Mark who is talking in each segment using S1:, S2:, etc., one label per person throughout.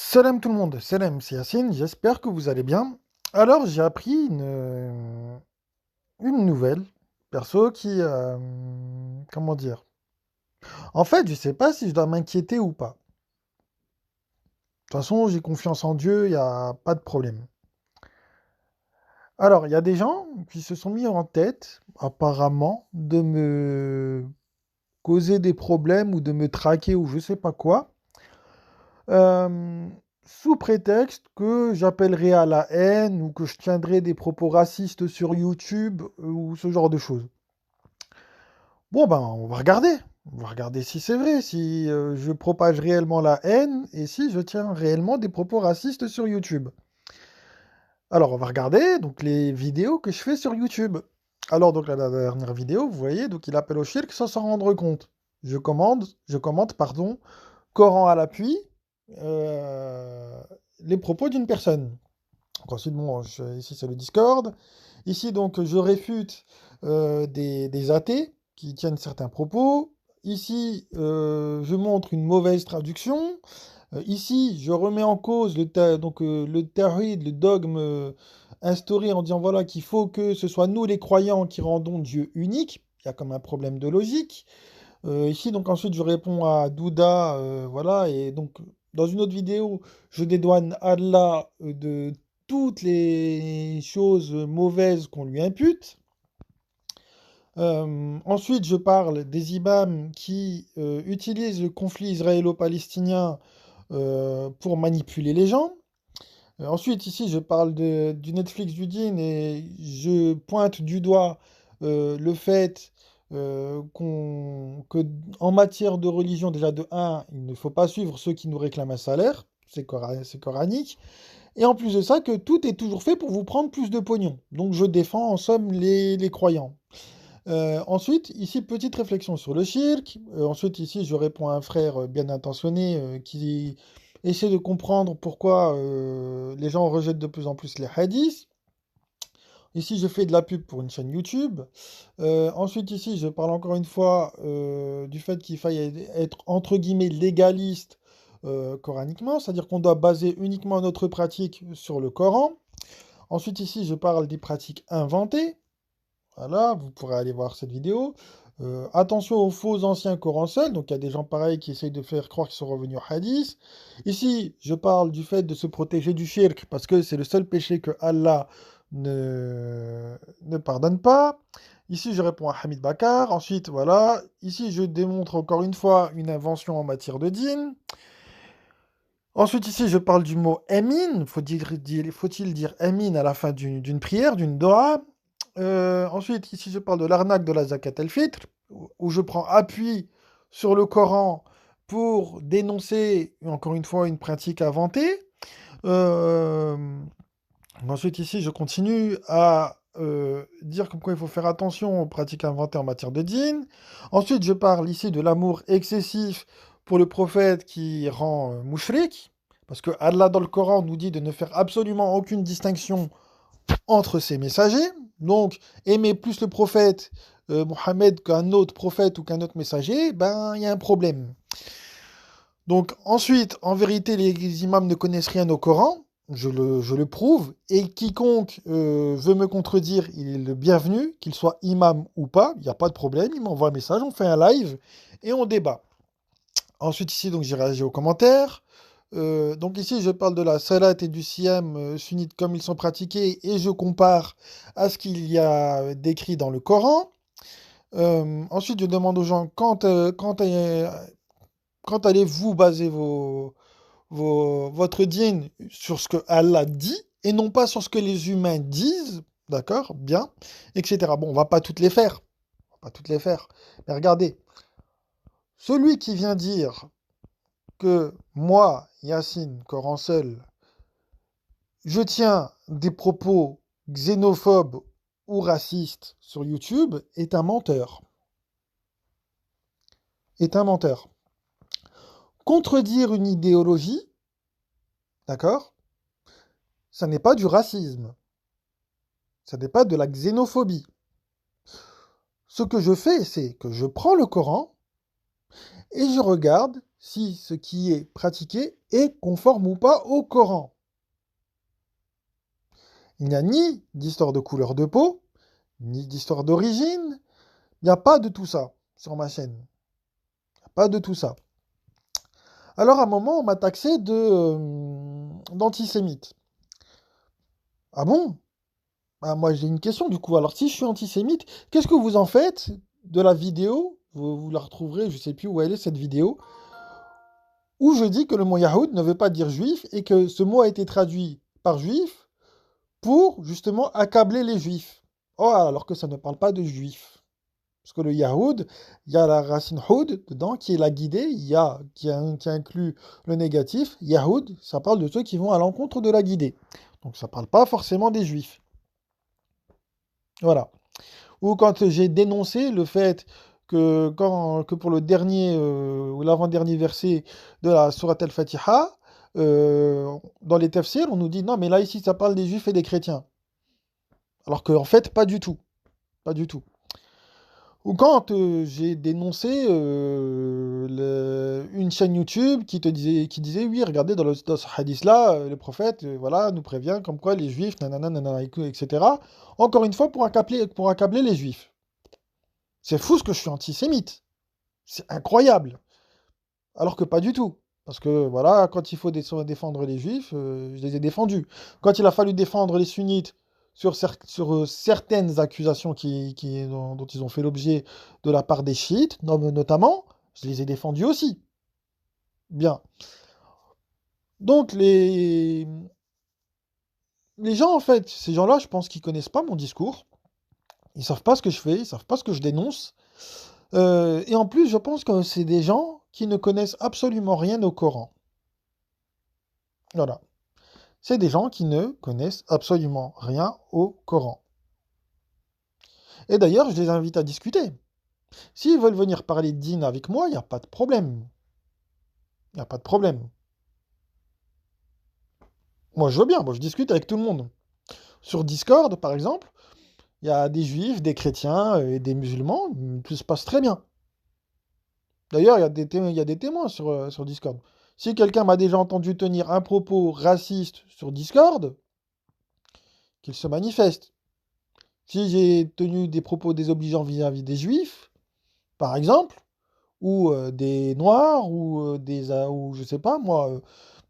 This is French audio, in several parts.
S1: Salam tout le monde, salam, c'est Yacine, j'espère que vous allez bien. Alors j'ai appris une nouvelle, perso, comment dire? En fait, je sais pas si je dois m'inquiéter ou pas. De toute façon, j'ai confiance en Dieu, il n'y a pas de problème. Alors, il y a des gens qui se sont mis en tête, apparemment, de me causer des problèmes ou de me traquer ou je sais pas quoi. Euh, Sous prétexte que j'appellerai à la haine ou que je tiendrai des propos racistes sur YouTube ou ce genre de choses. Bon, ben, on va regarder. On va regarder si c'est vrai, si je propage réellement la haine et si je tiens réellement des propos racistes sur YouTube. Alors, on va regarder donc les vidéos que je fais sur YouTube. Alors, donc la dernière vidéo, vous voyez, donc il appelle au shirk sans s'en rendre compte. Je commente, pardon, Coran à l'appui, euh, les propos d'une personne. Donc ensuite, bon, ici c'est le Discord. Ici, donc, je réfute des athées qui tiennent certains propos. Ici, je montre une mauvaise traduction. Ici, je remets en cause le tawhid, le dogme instauré en disant voilà qu'il faut que ce soit nous les croyants qui rendons Dieu unique. Il y a comme un problème de logique. Ici, donc ensuite, je réponds à Douda, voilà, et donc dans une autre vidéo, je dédouane Allah de toutes les choses mauvaises qu'on lui impute. Ensuite, je parle des imams qui utilisent le conflit israélo-palestinien pour manipuler les gens. Ensuite, ici, je parle du Netflix du Dîn et je pointe du doigt le fait que, en matière de religion, déjà de un, il ne faut pas suivre ceux qui nous réclament un salaire, c'est coranique, et en plus de ça, que tout est toujours fait pour vous prendre plus de pognon. Donc je défends en somme les croyants. Ensuite, ici, petite réflexion sur le shirk. Ensuite, ici, je réponds à un frère bien intentionné qui essaie de comprendre pourquoi les gens rejettent de plus en plus les hadiths. Ici, je fais de la pub pour une chaîne YouTube. Ensuite, ici, je parle encore une fois du fait qu'il faille être entre guillemets légaliste coraniquement, c'est-à-dire qu'on doit baser uniquement notre pratique sur le Coran. Ensuite, ici, je parle des pratiques inventées. Voilà, vous pourrez aller voir cette vidéo. Attention aux faux anciens Corans seuls. Donc il y a des gens pareils qui essayent de faire croire qu'ils sont revenus au hadith. Ici, je parle du fait de se protéger du shirk parce que c'est le seul péché que Allah ne pardonne pas. Ici, je réponds à Hamid Bakar. Ensuite, voilà. Ici, je démontre encore une fois une invention en matière de dîn. Ensuite, ici, je parle du mot Amin. Faut-il dire Amin à la fin d'une prière, d'une doha? Ensuite, ici, je parle de l'arnaque de la zakat el-fitr, où je prends appui sur le Coran pour dénoncer, encore une fois, une pratique inventée. Euh, Ensuite, ici, je continue à dire comme quoi il faut faire attention aux pratiques inventées en matière de dîn. Ensuite, je parle ici de l'amour excessif pour le prophète qui rend mouchrik, parce que Allah dans le Coran nous dit de ne faire absolument aucune distinction entre ses messagers. Donc, aimer plus le prophète Mohammed qu'un autre prophète ou qu'un autre messager, ben, il y a un problème. Donc, ensuite, en vérité, les imams ne connaissent rien au Coran. Je le prouve. Et quiconque veut me contredire, il est le bienvenu, qu'il soit imam ou pas, il n'y a pas de problème. Il m'envoie un message, on fait un live et on débat. Ensuite, ici, donc, j'ai réagi aux commentaires. Donc ici, je parle de la salat et du siyam sunnite comme ils sont pratiqués et je compare à ce qu'il y a décrit dans le Coran. Ensuite, je demande aux gens quand allez-vous baser votre dîn sur ce que Allah dit et non pas sur ce que les humains disent, d'accord, bien, etc. Bon, on va pas toutes les faire, on va pas toutes les faire. Mais regardez, celui qui vient dire que moi, Yacine, Coran seul, je tiens des propos xénophobes ou racistes sur YouTube est un menteur. Est un menteur. Contredire une idéologie, d'accord, ça n'est pas du racisme. Ça n'est pas de la xénophobie. Ce que je fais, c'est que je prends le Coran et je regarde si ce qui est pratiqué est conforme ou pas au Coran. Il n'y a ni d'histoire de couleur de peau, ni d'histoire d'origine. Il n'y a pas de tout ça sur ma chaîne. Il n'y a pas de tout ça. Alors à un moment, on m'a taxé d'antisémite. Ah bon? Ah, moi j'ai une question du coup. Alors si je suis antisémite, qu'est-ce que vous en faites de la vidéo? Vous la retrouverez, je ne sais plus où elle est cette vidéo, où je dis que le mot Yahoud ne veut pas dire juif et que ce mot a été traduit par juif pour justement accabler les juifs. Oh, alors que ça ne parle pas de juifs. Parce que le Yahoud, il y a la racine Houd dedans qui est la guidée, qui inclut le négatif. Yahoud, ça parle de ceux qui vont à l'encontre de la guidée. Donc ça ne parle pas forcément des juifs. Voilà. Ou quand j'ai dénoncé le fait que pour le dernier ou l'avant-dernier verset de la Sourate al-Fatiha, dans les tafsirs, on nous dit non, mais là ici ça parle des juifs et des chrétiens. Alors qu'en fait, pas du tout. Pas du tout. Ou quand j'ai dénoncé une chaîne YouTube qui disait oui, regardez, dans ce hadith-là, le prophète voilà, nous prévient comme quoi les juifs, nanana, nanana, etc. Encore une fois, pour accabler les juifs. C'est fou ce que je suis antisémite. C'est incroyable. Alors que pas du tout. Parce que voilà, quand il faut défendre les juifs, je les ai défendus. Quand il a fallu défendre les sunnites sur certaines accusations dont ils ont fait l'objet de la part des chiites, notamment, je les ai défendus aussi. Bien. Donc les gens, en fait, ces gens-là, je pense qu'ils connaissent pas mon discours. Ils savent pas ce que je fais, ils savent pas ce que je dénonce. Et en plus, je pense que c'est des gens qui ne connaissent absolument rien au Coran. Voilà. C'est des gens qui ne connaissent absolument rien au Coran. Et d'ailleurs, je les invite à discuter. S'ils veulent venir parler de dîn avec moi, il n'y a pas de problème. Il n'y a pas de problème. Moi, je veux bien, moi, je discute avec tout le monde. Sur Discord, par exemple, il y a des juifs, des chrétiens et des musulmans, tout se passe très bien. D'ailleurs, il y a des témoins sur Discord. Si quelqu'un m'a déjà entendu tenir un propos raciste sur Discord, qu'il se manifeste. Si j'ai tenu des propos désobligeants vis-à-vis des juifs, par exemple, ou des noirs, ou je sais pas moi,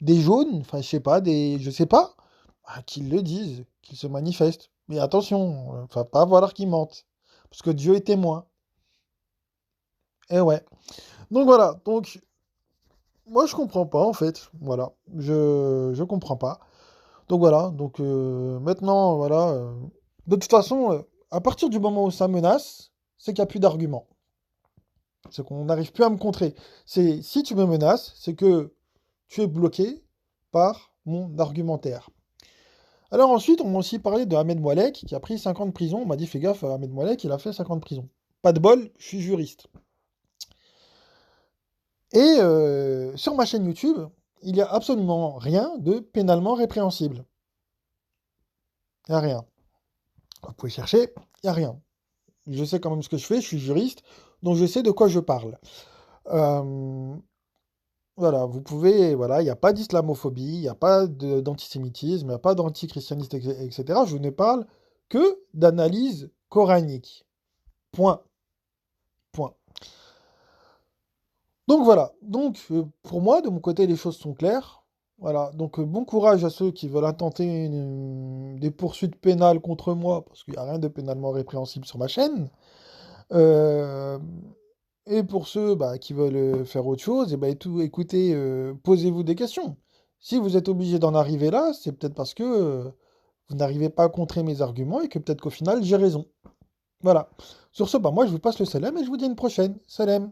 S1: des jaunes, enfin je sais pas, je sais pas, bah, qu'ils le disent, qu'ils se manifestent. Mais attention, va pas falloir qu'ils mentent, parce que Dieu est témoin. Eh ouais. Donc voilà, donc moi je comprends pas en fait, voilà, je comprends pas. Donc voilà, donc maintenant voilà, de toute façon, à partir du moment où ça menace, c'est qu'il n'y a plus d'arguments. C'est qu'on n'arrive plus à me contrer. C'est si tu me menaces, c'est que tu es bloqué par mon argumentaire. Alors ensuite, on m'a aussi parlé de Ahmed Moualek qui a pris 5 ans de prison. On m'a dit fais gaffe, Ahmed Moualek, il a fait 5 ans de prison. Pas de bol, je suis juriste. Et sur ma chaîne YouTube, il n'y a absolument rien de pénalement répréhensible. Il n'y a rien. Vous pouvez chercher, il n'y a rien. Je sais quand même ce que je fais, je suis juriste, donc je sais de quoi je parle. Euh, voilà, vous pouvez, voilà, il n'y a pas d'islamophobie, il n'y a pas d'antisémitisme, il n'y a pas d'antichristianisme, etc. Je ne parle que d'analyse coranique. Point. Point. Donc voilà, donc pour moi, de mon côté, les choses sont claires. Voilà, donc bon courage à ceux qui veulent intenter des poursuites pénales contre moi, parce qu'il n'y a rien de pénalement répréhensible sur ma chaîne. Euh, et pour ceux bah, qui veulent faire autre chose, et bah, écoutez, posez-vous des questions. Si vous êtes obligé d'en arriver là, c'est peut-être parce que vous n'arrivez pas à contrer mes arguments et que peut-être qu'au final, j'ai raison. Voilà. Sur ce, bah, moi, je vous passe le salam et je vous dis à une prochaine. Salam.